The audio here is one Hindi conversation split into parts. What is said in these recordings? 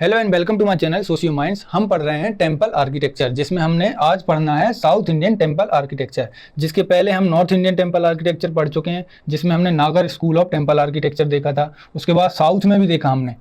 Hello and welcome to my channel socio minds. हम पढ़ रहे हैं टेम्पल आर्किटेक्चर, जिसमें हमने आज पढ़ना है साउथ इंडियन टेम्पल आर्किटेक्चर। जिसके पहले हम नॉर्थ इंडियन टेम्पल आर्किटेक्चर पढ़ चुके हैं, जिसमें हमने नागर स्कूल ऑफ टेम्पल आर्किटेक्चर देखा था। उसके बाद साउथ में भी देखा हमने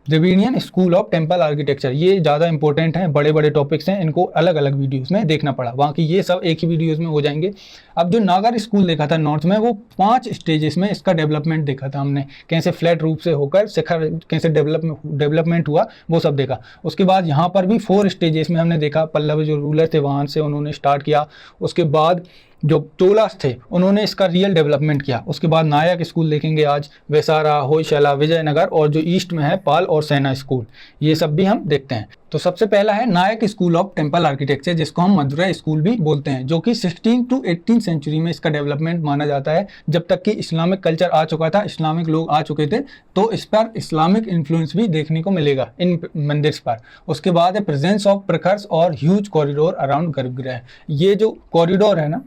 Dravidian school of temple architecture. ये ज़्यादा इंपॉर्टेंट हैं, बड़े बड़े टॉपिक्स हैं, इनको अलग अलग वीडियोस में देखना पड़ा, बाकी ये सब एक ही वीडियोस में हो जाएंगे। अब जो नागर स्कूल देखा था नॉर्थ में, वो 5 स्टेजेस में इसका डेवलपमेंट देखा था हमने, कैसे फ्लैट रूप से होकर शिखर कैसे डेवलपमेंट हुआ, वो सब देखा। उसके बाद यहाँ पर भी 4 स्टेजेस में हमने देखा, पल्लव जो रूलर थे वहाँ से उन्होंने स्टार्ट किया। उसके बाद जो चोलास थे उन्होंने इसका रियल डेवलपमेंट किया। उसके बाद नायक स्कूल देखेंगे आज, वेसारा, होयसला, विजयनगर, और जो ईस्ट में है पाल और सेना स्कूल, ये सब भी हम देखते हैं। तो सबसे पहला है नायक स्कूल ऑफ टेम्पल आर्किटेक्चर, जिसको हम मदुरै स्कूल भी बोलते हैं, जो कि 16 to 18 सेंचुरी में इसका डेवलपमेंट माना जाता है। जब तक कि इस्लामिक कल्चर आ चुका था, इस्लामिक लोग आ चुके थे, तो इस पर इस्लामिक इन्फ्लुएंस भी देखने को मिलेगा इन मंदिर पर। उसके बाद है प्रेजेंस ऑफ प्रखर्स और ह्यूज कॉरिडोर अराउंड गर्भगृह। ये जो कॉरिडोर है ना,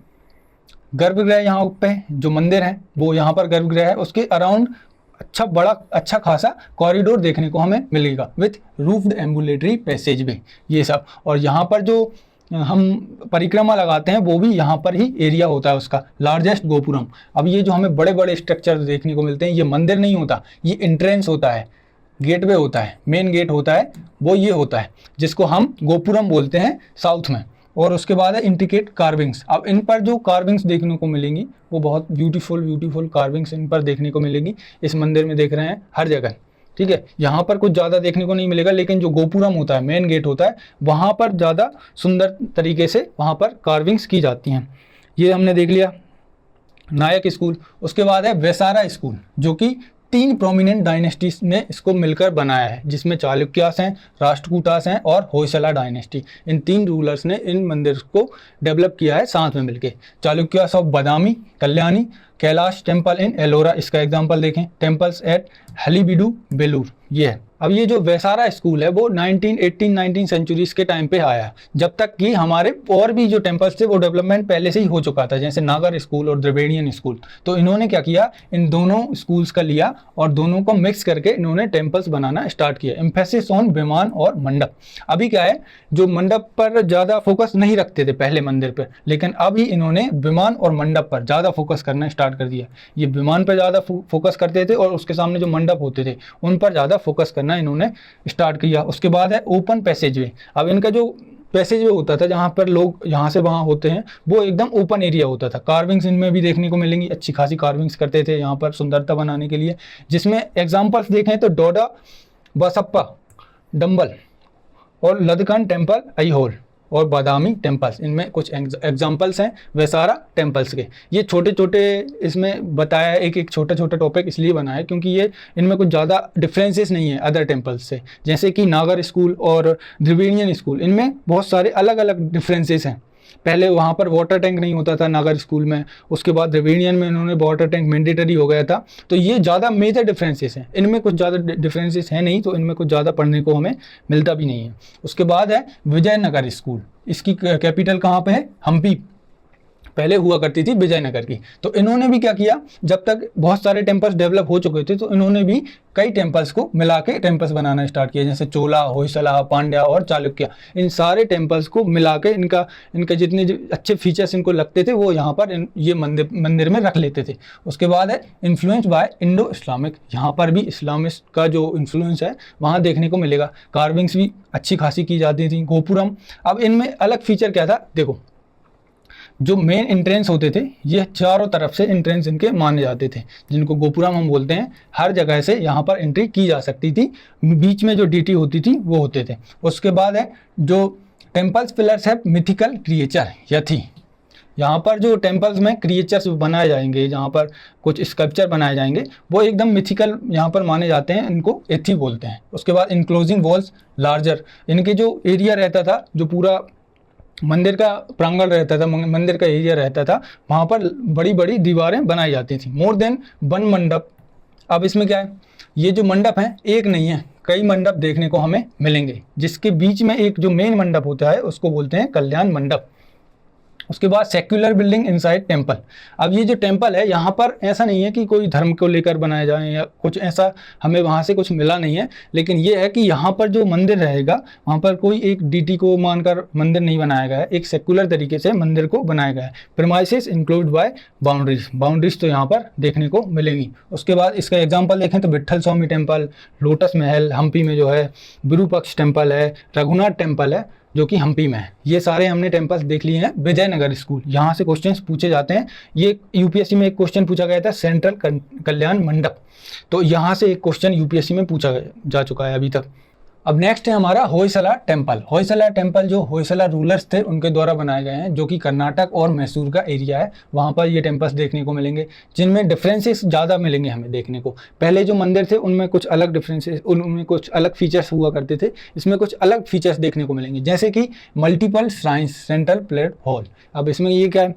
गर्भगृह यहाँ पे जो मंदिर है वो यहाँ पर गर्भगृह है, उसके अराउंड अच्छा खासा कॉरिडोर देखने को हमें मिलेगा, विथ रूफ्ड एम्बुलेटरी पैसेज वे, ये सब। और यहाँ पर जो हम परिक्रमा लगाते हैं वो भी यहाँ पर ही एरिया होता है उसका, लार्जेस्ट गोपुरम। अब ये जो हमें बड़े बड़े स्ट्रक्चर देखने को मिलते हैं, ये मंदिर नहीं होता, ये एंट्रेंस होता है, गेटवे होता है, मेन गेट होता है, वो ये होता है, जिसको हम गोपुरम बोलते हैं साउथ में। और उसके बाद है इंट्रिकेट कार्विंग्स। अब इन पर जो कार्विंग्स देखने को मिलेंगी वो बहुत ब्यूटीफुल कार्विंग्स इन पर देखने को मिलेगी। इस मंदिर में देख रहे हैं हर जगह, ठीक है। यहाँ पर कुछ ज़्यादा देखने को नहीं मिलेगा, लेकिन जो गोपुरम होता है, मेन गेट होता है, वहाँ पर ज़्यादा सुंदर तरीके से वहाँ पर कार्विंग्स की जाती हैं। ये हमने देख लिया नायक स्कूल। उसके बाद है वेसारा स्कूल, जो कि 3 प्रोमिनेंट डायनेस्टीज ने इसको मिलकर बनाया है, जिसमें चालुक्यास हैं, राष्ट्रकूटास हैं और होयसला डायनेस्टी। इन 3 रूलर्स ने इन मंदिर को डेवलप किया है साथ में मिलकर। Chalukyas of Badami, Kalyani, Kailash temple in Ellora, इसका एग्जाम्पल देखें, टेम्पल्स एट हलीबीडू, बेलूर, ये है। अब ये जो वेसारा स्कूल है वो 19 सेंचुरीज के टाइम पे आया, जब तक कि हमारे और भी जो टेम्पल्स थे वो डेवलपमेंट पहले से ही हो चुका था, जैसे नागर स्कूल और द्रविड़ियन स्कूल। तो इन्होंने क्या किया, इन दोनों स्कूल्स का लिया और दोनों को मिक्स करके इन्होंने टेम्पल्स बनाना स्टार्ट किया। एम्फेसिस ऑन विमान और मंडप। अभी क्या है, जो मंडप पर ज़्यादा फोकस नहीं रखते थे पहले मंदिर पर, लेकिन अभी इन्होंने विमान और मंडप पर ज़्यादा फोकस करना स्टार्ट कर दिया। ये विमान पर ज़्यादा फोकस करते थे और उसके सामने जो मंडप होते थे उन पर ज़्यादा फोकस करना इन्होंने स्टार्ट किया। उसके बाद है ओपन पैसेजवे। अब इनका जो पैसेजवे होता था, जहाँ पर लोग यहाँ से वहाँ होते हैं, वो एकदम ओपन एरिया होता था। कार्विंग्स इनमें भी देखने को मिलेंगी, अच्छी खासी कार्विंग्स करते थे यहाँ पर सुंदरता बनाने के लिए, जिसमें एग्जाम्पल्स देखें तो डोडा बसप्पा डम्बल और लदकन टेम्पल अईहोल और बादामी टेम्पल्स, इनमें कुछ एग्जाम्पल्स हैं वेसारा टेम्पल्स के। ये छोटे छोटे इसमें बताया है, एक छोटा छोटा टॉपिक इसलिए बनाया है क्योंकि ये इनमें कुछ ज़्यादा डिफरेंसेस नहीं है अदर टेम्पल्स से। जैसे कि नागर स्कूल और द्रविड़ियन स्कूल, इनमें बहुत सारे अलग अलग डिफरेंसेस हैं। पहले वहाँ पर वाटर टैंक नहीं होता था नागर स्कूल में, उसके बाद द्रविड़ियन में इन्होंने वाटर टैंक मैंडेटरी हो गया था। तो ये ज़्यादा मेजर डिफरेंसेस हैं, इनमें कुछ ज़्यादा डिफरेंसेस हैं नहीं, तो इनमें कुछ ज़्यादा पढ़ने को हमें मिलता भी नहीं है। उसके बाद है विजयनगर स्कूल। इसकी कैपिटल कहाँ पे है, हम्पी पहले हुआ करती थी विजयनगर की। तो इन्होंने भी क्या किया, जब तक बहुत सारे टेम्पल्स डेवलप हो चुके थे तो इन्होंने भी कई टेम्पल्स को मिला के टेम्पल्स बनाना स्टार्ट किया, जैसे चोला, होयसला, पांड्या और चालुक्य। इन सारे टेम्पल्स को मिला के इनका जितने अच्छे फीचर्स इनको लगते थे वो यहाँ पर ये मंदिर में रख लेते थे। उसके बाद है इन्फ्लुएंस बाय इंडो इस्लामिक। यहाँ पर भी इस्लामिक का जो इन्फ्लुएंस है वहाँ देखने को मिलेगा। कार्विंग्स भी अच्छी खासी की जाती थी। गोपुरम, अब इनमें अलग फीचर क्या था, देखो जो मेन एंट्रेंस होते थे, ये चारों तरफ से एंट्रेंस इनके माने जाते थे, जिनको गोपुरम हम बोलते हैं। हर जगह से यहाँ पर एंट्री की जा सकती थी, बीच में जो डीटी होती थी वो होते थे। उसके बाद है जो टेम्पल्स पिलर्स है मिथिकल क्रिएचर यथी। यहाँ पर जो टेम्पल्स में क्रिएचर्स बनाए जाएंगे, जहाँ पर कुछ स्कल्पचर बनाए जाएंगे, वो एकदम मिथिकल यहाँ पर माने जाते हैं, इनको एथी बोलते हैं। उसके बाद इनक्लोजिंग वॉल्स लार्जर। इनके जो एरिया रहता था, जो पूरा मंदिर का प्रांगण रहता था, मंदिर का एरिया रहता था, वहाँ पर बड़ी बड़ी दीवारें बनाई जाती थी। मोर देन 1 मंडप। अब इसमें क्या है, ये जो मंडप हैं एक नहीं है, कई मंडप देखने को हमें मिलेंगे, जिसके बीच में एक जो मेन मंडप होता है उसको बोलते हैं कल्याण मंडप। उसके बाद सेक्युलर बिल्डिंग इनसाइड टेम्पल। अब ये जो टेम्पल है यहाँ पर ऐसा नहीं है कि कोई धर्म को लेकर बनाया जाए या कुछ ऐसा, हमें वहाँ से कुछ मिला नहीं है, लेकिन ये है कि यहाँ पर जो मंदिर रहेगा वहाँ पर कोई एक डीटी को मानकर मंदिर नहीं बनाया गया है, एक सेक्युलर तरीके से मंदिर को बनाया गया है। Premises include by boundaries, boundaries तो यहाँ पर देखने को मिलेंगी। उसके बाद इसका एग्जाम्पल देखें तो विट्ठल स्वामी टेम्पल, लोटस महल हम्पी में जो है, विरूपक्ष टेम्पल है, रघुनाथ टेम्पल है जो कि हम्पी में है। ये सारे हमने टेम्पल्स देख लिए हैं। विजयनगर स्कूल, यहाँ से क्वेश्चंस पूछे जाते हैं। ये यूपीएससी में एक क्वेश्चन पूछा गया था, सेंट्रल कल्याण मंडप, तो यहाँ से एक क्वेश्चन यूपीएससी में पूछा जा चुका है अभी तक। अब नेक्स्ट है हमारा होयसला टेम्पल। होयसला टेम्पल जो होयसला रूलर्स थे उनके द्वारा बनाए गए हैं, जो कि कर्नाटक और मैसूर का एरिया है, वहाँ पर ये टेम्पल्स देखने को मिलेंगे, जिनमें डिफरेंसेस ज़्यादा मिलेंगे हमें देखने को। पहले जो मंदिर थे उनमें कुछ अलग डिफरेंसेस, उनमें कुछ अलग फीचर्स हुआ करते थे, इसमें कुछ अलग फीचर्स देखने को मिलेंगे, जैसे कि multiple shrines, central plate hall. अब इसमें ये क्या है,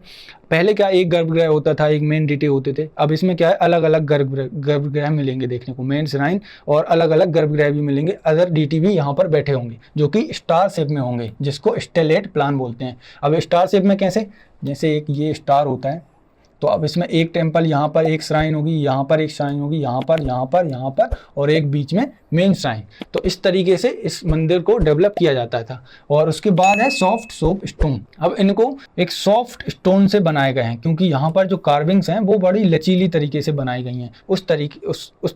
पहले क्या एक गर्भगृह होता था, एक मेन डीटी होते थे, अब इसमें क्या है अलग अलग गर्भगृह मिलेंगे देखने को, मेन श्राइन और अलग अलग गर्भगृह भी मिलेंगे। अदर डीटी भी यहाँ पर बैठे होंगे जो कि स्टार शेप में होंगे, जिसको स्टेलेट प्लान बोलते हैं। अब स्टार शेप में कैसे, जैसे एक ये स्टार होता है, तो अब इसमें एक टेम्पल, यहाँ पर एक श्राइन होगी, यहाँ पर एक श्राइन होगी, यहाँ पर और एक बीच में मेन श्राइन। तो इस तरीके से इस मंदिर को डेवलप किया जाता था। और उसके बाद है सॉफ्ट सोप स्टोन। अब इनको एक सॉफ्ट स्टोन से बनाए गए हैं, क्योंकि यहाँ पर जो कार्विंग्स हैं वो बड़ी लचीली तरीके से बनाई गई हैं। उस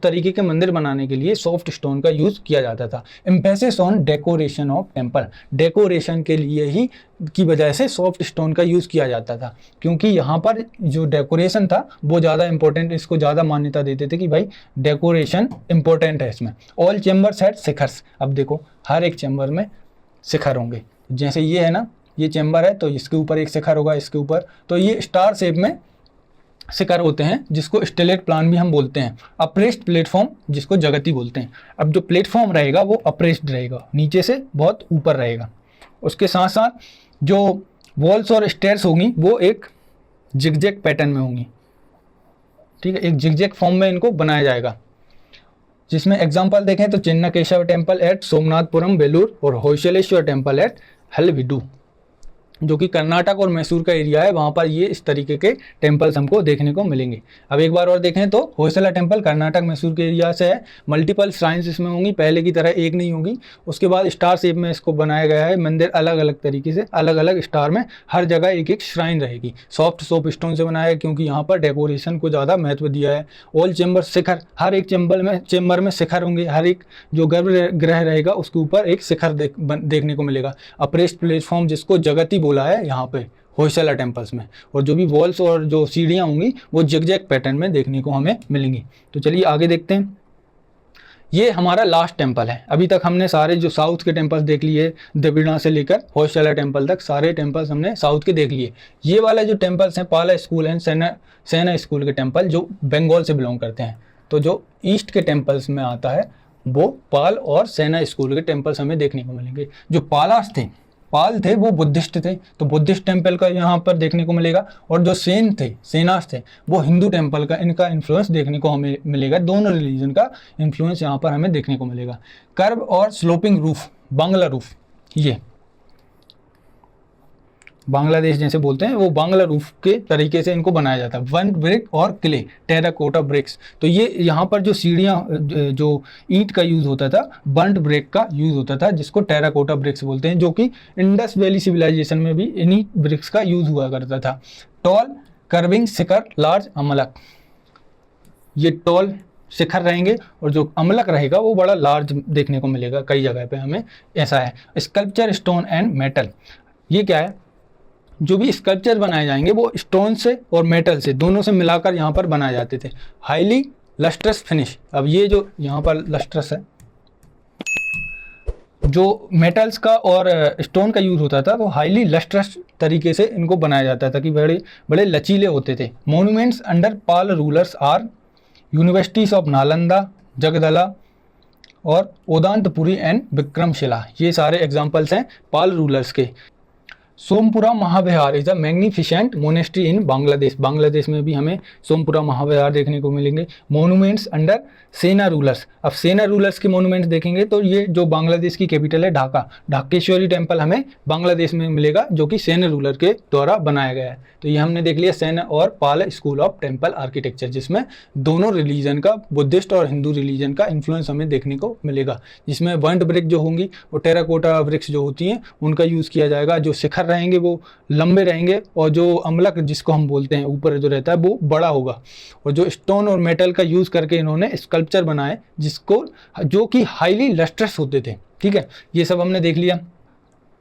तरीके के मंदिर बनाने के लिए सॉफ्ट स्टोन का यूज़ किया जाता था। Emphasis on decoration of temple, decoration के लिए ही की वजह से सॉफ्ट स्टोन का यूज़ किया जाता था, क्योंकि यहाँ पर जो डेकोरेशन था वो ज़्यादा इंपॉर्टेंट, इसको ज़्यादा मान्यता देते थे कि भाई डेकोरेशन इंपॉर्टेंट है इसमें। All chambers had shikhars. अब देखो हर एक चैम्बर में शिखर होंगे, जैसे ये है ना, ये चैम्बर है तो इसके ऊपर एक शिखर होगा, इसके ऊपर, तो ये स्टार शेप में शिखर होते हैं, जिसको स्टेलेट प्लान भी हम बोलते हैं। अप्रेस्ड प्लेटफॉर्म, जिसको जगती बोलते हैं। अब जो प्लेटफॉर्म रहेगा वो अप्रेस्ड रहेगा, नीचे से बहुत ऊपर रहेगा। उसके साथ साथ जो वॉल्स और स्टेयर्स होंगी वो एक जिगजैग पैटर्न में होंगी, ठीक है, एक जिगजैग फॉर्म में इनको बनाया जाएगा। जिसमें एग्जांपल देखें तो चिन्नकेशव टेम्पल एट सोमनाथपुरम वेलूर और होयसलेश्वर टेम्पल एट हल्बीडू, जो कि कर्नाटक और मैसूर का एरिया है, वहाँ पर ये इस तरीके के टेम्पल्स हमको देखने को मिलेंगे। अब एक बार और देखें तो होयसला टेम्पल कर्नाटक मैसूर के एरिया से है। मल्टीपल श्राइन्स इसमें होंगी, पहले की तरह एक नहीं होगी। उसके बाद स्टार शेप में इसको बनाया गया है, मंदिर अलग अलग तरीके से, अलग अलग स्टार में हर जगह एक एक श्राइन रहेगी। सॉफ्ट सोप स्टोन से बनाया है, क्योंकि यहाँ पर डेकोरेशन को ज़्यादा महत्व दिया है। ऑल चैम्बर शिखर, हर एक चैम्बर में शिखर होंगे, हर एक जो गर्भगृह रहेगा उसके ऊपर एक शिखर देखने को मिलेगा। अप्रेस्ड प्लेटफॉर्म, जिसको जगती बोला है यहाँ पे होयसला टेम्पल्स में, और जो भी वॉल्स और जो सीढ़ियाँ होंगी वो जिगजैग पैटर्न में देखने को हमें मिलेंगी। तो चलिए आगे देखते हैं। ये हमारा लास्ट टेम्पल है। अभी तक हमने सारे जो साउथ के टेम्पल्स देख लिए, द्रविड़ा से लेकर होयसला टेम्पल तक सारे टेम्पल्स हमने साउथ के देख लिए। ये वाला जो टेम्पल्स हैं, पाला स्कूल एंड सेना स्कूल के टेम्पल, जो बंगाल से बिलोंग करते हैं। तो जो ईस्ट के टेम्पल्स में आता है वो पाल और सेना स्कूल के टेम्पल्स हमें देखने को मिलेंगे। जो पाल थे वो बुद्धिस्ट थे, तो बुद्धिस्ट टेम्पल का यहाँ पर देखने को मिलेगा। और जो सेनास थे वो हिंदू टेम्पल का, इनका इन्फ्लुएंस देखने को हमें मिलेगा। दोनों रिलीजन का इन्फ्लुएंस यहाँ पर हमें देखने को मिलेगा। कर्व और स्लोपिंग रूफ, बांग्ला रूफ, ये बांग्लादेश जैसे बोलते हैं, वो बांग्ला रूफ के तरीके से इनको बनाया जाता है। बर्न्ट ब्रिक और क्ले, टेराकोटा ब्रिक्स। तो ये यहाँ पर जो सीढ़ियाँ, जो ईंट का यूज़ होता था, बर्न्ट ब्रिक का यूज़ होता था, जिसको टेराकोटा ब्रिक्स बोलते हैं, जो कि इंडस वैली सिविलाइजेशन में भी इन्हीं ब्रिक्स का यूज़ हुआ करता था। टॉल कर्विंग शिखर, लार्ज अमलक, ये टॉल शिखर रहेंगे और जो अमलक रहेगा वो बड़ा लार्ज देखने को मिलेगा कई जगह पे हमें, ऐसा है। स्कल्पचर स्टोन एंड मेटल, ये क्या है, जो भी स्कल्पचर बनाए जाएंगे वो स्टोन से और मेटल से, दोनों से मिलाकर यहाँ पर बनाए जाते थे। हाईली लस्ट्रस फिनिश, अब ये जो यहाँ पर लस्ट्रस है, जो मेटल्स का और स्टोन का यूज़ होता था, वो हाईली लस्ट्रस तरीके से इनको बनाया जाता था कि बड़े बड़े लचीले होते थे। Monuments under Pala rulers are universities of Nalanda, Jagaddala और ओदांतपुरी एंड विक्रमशिला, ये सारे एग्जाम्पल्स हैं पाल रूलर्स के। Somapura Mahavihara is a magnificent monastery in Bangladesh. Bangladesh में भी हमें सोमपुरा महाविहार देखने को मिलेंगे। Monuments under Sena rulers. अब सेना रूलर्स के मोनूमेंट्स देखेंगे तो ये जो बांग्लादेश की कैपिटल है ढाका, ढाकेश्वरी टेम्पल हमें बांग्लादेश में मिलेगा, जो कि सेना रूलर के द्वारा बनाया गया है। तो ये हमने देख लिया सेना और पाल स्कूल ऑफ टेम्पल आर्किटेक्चर, जिसमें दोनों रिलीजन का, बुद्धिस्ट और हिंदू रिलीजन का इन्फ्लुएंस हमें देखने को मिलेगा। जिसमें बर्न्ट ब्रिक जो होंगी वो टेराकोटा ब्रिक्स जो होती हैं उनका यूज़ किया जाएगा। जो शिखर रहेंगे वो लंबे रहेंगे और जो अम्लक जिसको हम बोलते हैं ऊपर जो रहता है वो बड़ा होगा। और जो स्टोन और मेटल का यूज़ करके इन्होंने स्कल्पचर बनाए जिसको, जो कि हाईली लस्ट्रस होते थे। ठीक है, ये सब हमने देख लिया।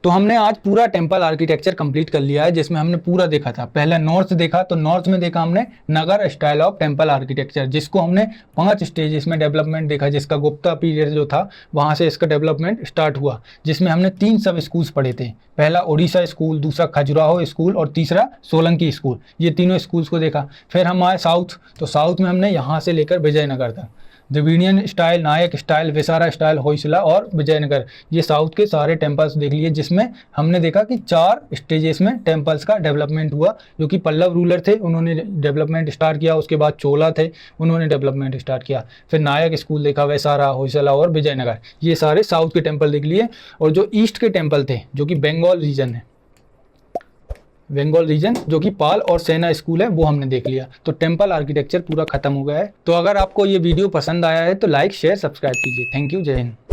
तो हमने आज पूरा टेम्पल आर्किटेक्चर कंप्लीट कर लिया है, जिसमें हमने पूरा देखा था। पहले नॉर्थ देखा, तो नॉर्थ में देखा हमने नगर स्टाइल ऑफ टेम्पल आर्किटेक्चर, जिसको हमने 5 स्टेजेस में डेवलपमेंट देखा, जिसका गुप्ता पीरियड जो था वहाँ से इसका डेवलपमेंट स्टार्ट हुआ, जिसमें हमने 3 सब स्कूल्स पढ़े थे। पहला ओडिशा स्कूल, दूसरा खजुराहो स्कूल और तीसरा सोलंकी स्कूल। ये तीनों स्कूल्स को देखा। फिर हम आए साउथ, तो साउथ में हमने यहाँ से लेकर विजयनगर तक द्रविडियन स्टाइल, नायक स्टाइल, विसारा स्टाइल, होयसला और विजयनगर, ये साउथ के सारे टेम्पल्स देख लिए, जिसमें हमने देखा कि 4 स्टेजेस में टेम्पल्स का डेवलपमेंट हुआ। जो कि पल्लव रूलर थे उन्होंने डेवलपमेंट स्टार्ट किया, उसके बाद चोला थे उन्होंने डेवलपमेंट स्टार्ट किया, फिर नायक स्कूल देखा, वैसारा, होयसला और विजयनगर, ये सारे साउथ के टेम्पल देख लिए। और जो ईस्ट के टेम्पल थे, जो कि बंगाल रीजन है, बंगाल रीजन जो कि पाल और सेना स्कूल है, वो हमने देख लिया। तो टेम्पल आर्किटेक्चर पूरा खत्म हो गया है। तो अगर आपको ये वीडियो पसंद आया है तो लाइक शेयर सब्सक्राइब कीजिए। थैंक यू, जय हिंद।